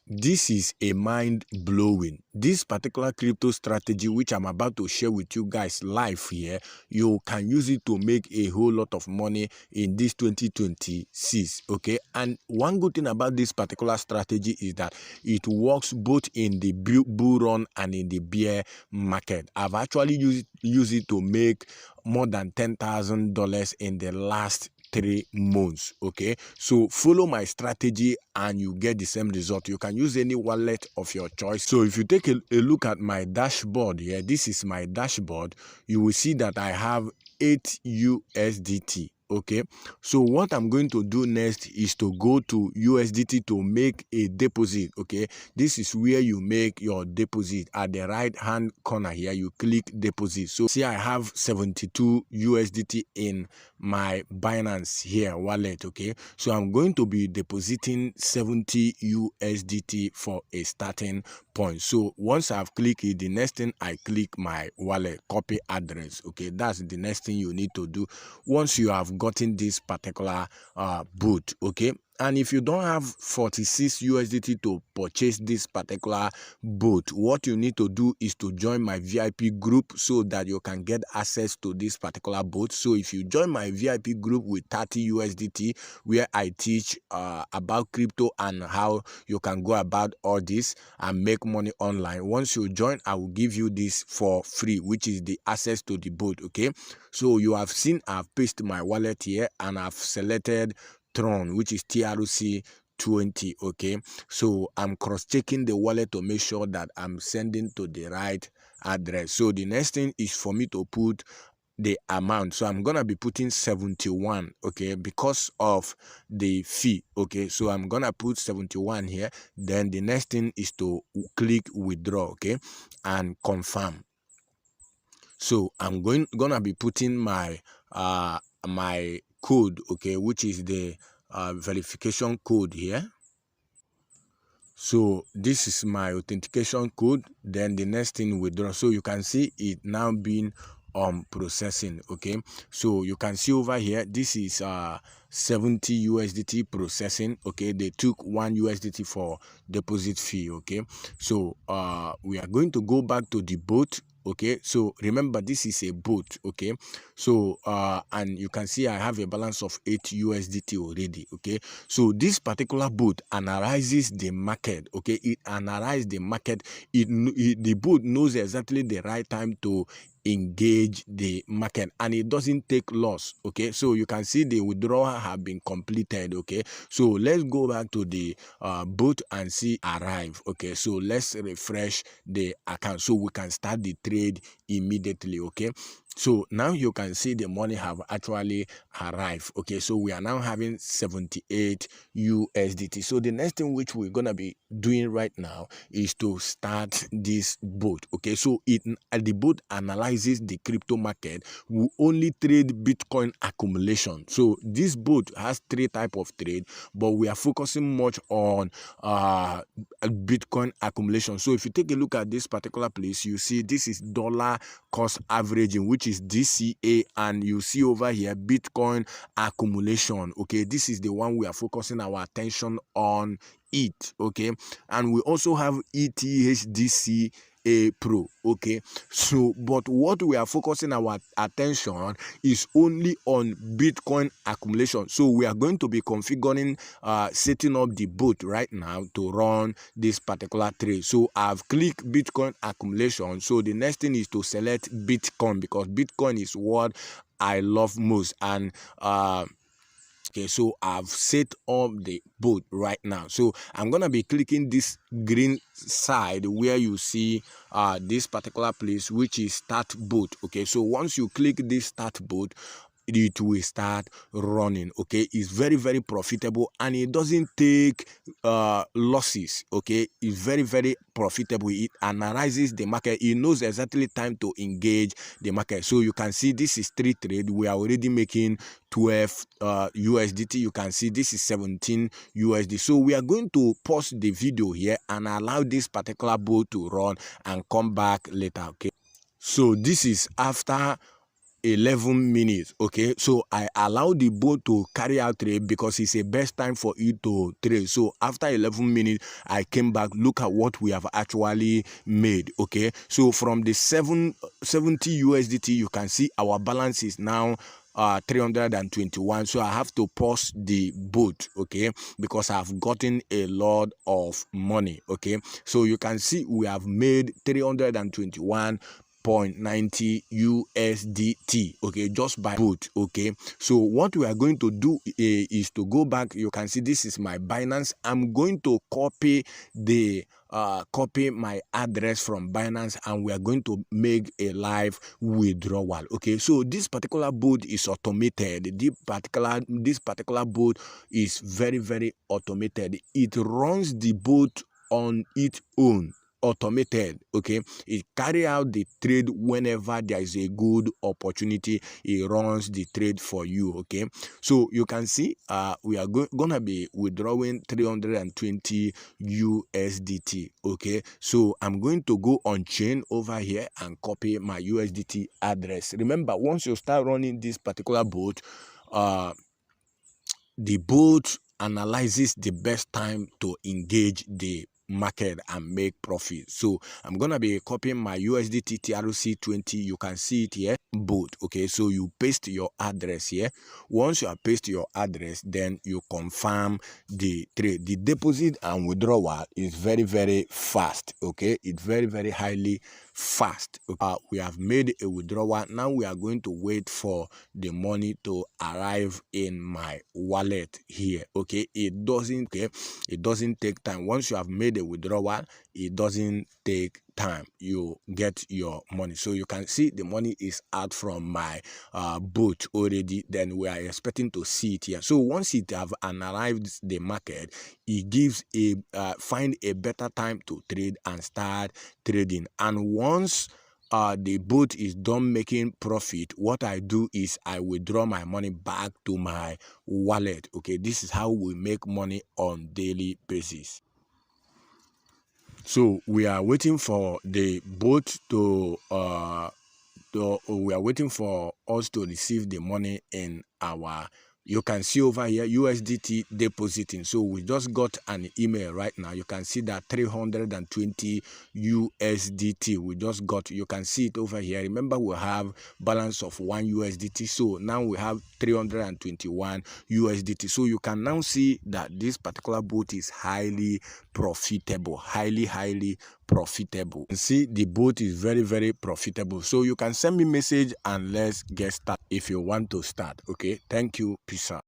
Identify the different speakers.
Speaker 1: this is a mind-blowing. This particular crypto strategy which I'm about to share with you guys live here, you can use it to make a whole lot of money in this 2026. Okay, and one good thing about this particular strategy is that it works both in the bull run and in the bear market. I've actually used it to make more than $10,000 in the last 3 months. Okay, so follow my strategy and you get the same result. You can use any wallet of your choice. So if you take a look at my dashboard here, this is my dashboard, you will see that I have 8 USDT. Okay, so what I'm going to do next is to go to USDT to make a deposit. Okay, this is where you make your deposit. At the right hand corner here, you click deposit. So see, I have 72 USDT in my Binance here wallet. Okay, so I'm going to be depositing 70 USDT for a starting point. So once I've clicked it, the next thing I click my wallet copy address. Okay, that's the next thing you need to do once you have gotten this particular boot. Okay, and if you don't have 46 USDT to purchase this particular boot, what you need to do is to join my VIP group so that you can get access to this particular boot. So if you join my VIP group with 30 USDT, where I teach about crypto and how you can go about all this and make money online, once you join, I will give you this for free, which is the access to the boot. Okay, so you have seen I've pasted my wallet here and I've selected Tron, which is TRC20. Okay, so I'm cross-checking the wallet to make sure that I'm sending to the right address. So the next thing is for me to put the amount. So I'm gonna be putting 71. Okay, because of the fee. Okay, so I'm gonna put 71 here. Then the next thing is to click withdraw. Okay, and confirm. So I'm gonna be putting my my code, okay, which is the verification code here. So this is my authentication code. Then the next thing, withdraw. So you can see it now being processing. Okay, so you can see over here, this is 70 USDT processing. Okay, they took 1 USDT for deposit fee. Okay, so we are going to go back to the boat. Okay, so remember this is a boat. Okay, so and you can see I have a balance of 8 USDT already. Okay, so this particular boat analyzes the market. Okay, it analyzes the market. The boat knows exactly the right time to engage the market, and it doesn't take loss. Okay, so you can see the withdrawal have been completed. Okay, so let's go back to the boat and see arrive. Okay, so let's refresh the account so we can start the trade immediately. Okay, so now you can see the money have actually arrived. Okay, so we are now having 78 USDT. So the next thing which we're gonna be doing right now is to start this boat. Okay, so the boat analyzes the crypto market. We only trade Bitcoin accumulation. So this boat has 3 types of trade, but we are focusing much on Bitcoin accumulation. So if you take a look at this particular place, you see this is dollar cost averaging, which is DCA, and you see over here Bitcoin accumulation. Okay, this is the one we are focusing our attention on it. Okay, and we also have ETHDC Pro. Okay, so but what we are focusing our attention is only on Bitcoin accumulation. So we are going to be configuring setting up the bot right now to run this particular trade. So I've clicked Bitcoin accumulation. So the next thing is to select Bitcoin, because Bitcoin is what I love most. And okay, so I've set up the bot right now. So I'm gonna be clicking this green side where you see this particular place, which is start bot. Okay, so once you click this start bot, it will start running. Okay, it's very, very profitable and it doesn't take losses. Okay, it's very, very profitable. It analyzes the market. It knows exactly time to engage the market. So you can see this is 3 trade. We are already making 12 USDT. You can see this is 17 USD. So we are going to pause the video here and allow this particular bot to run and come back later. Okay, so this is after 11 minutes. Okay, so I allow the bot to carry out trade because it's a best time for it to trade. So after 11 minutes, I came back. Look at what we have actually made. Okay, so from the 770 USDT, you can see our balance is now 321. So I have to pause the boat, okay, because I've gotten a lot of money. Okay, so you can see we have made 321.90 USDT, okay, just by boot. Okay, so what we are going to do is to go back. You can see this is my Binance. I'm going to copy my address from Binance, and we are going to make a live withdrawal. Okay, so this particular boot is automated. This particular boot is very automated. It runs the boot on its own, automated. Okay, it carry out the trade whenever there is a good opportunity. It runs the trade for you. Okay, so you can see we are gonna be withdrawing 320 USDT. Okay, so I'm going to go on chain over here and copy my USDT address. Remember, once you start running this particular bot, the bot analyzes the best time to engage the market and make profit. So I'm gonna be copying my USDT TRC20. You can see it here, bot. Okay, so you paste your address here. Once you have pasted your address, then you confirm the trade. The deposit and withdrawal is very fast. Okay, it's very highly fast. We have made a withdrawal. Now we are going to wait for the money to arrive in my wallet here. Okay, it doesn't take time. Once you have made a withdrawal, it doesn't take time. You get your money. So you can see the money is out from my boat already. Then we are expecting to see it here. So once it have arrived the market, it gives a find a better time to trade and start trading. And once the bot is done making profit, what I do is I withdraw my money back to my wallet. Okay, this is how we make money on daily basis. So we are waiting for the bot to we are waiting for us to receive the money in our, you can see over here, USDT depositing. So we just got an email right now. You can see that 320 USDT we just got. You can see it over here. Remember, we have balance of 1 USDT. So now we have 321 USDT. So you can now see that this particular bot is highly profitable, highly profitable. You see the bot is very profitable. So you can send me message and let's get started if you want to start. Okay, thank you. Peace out.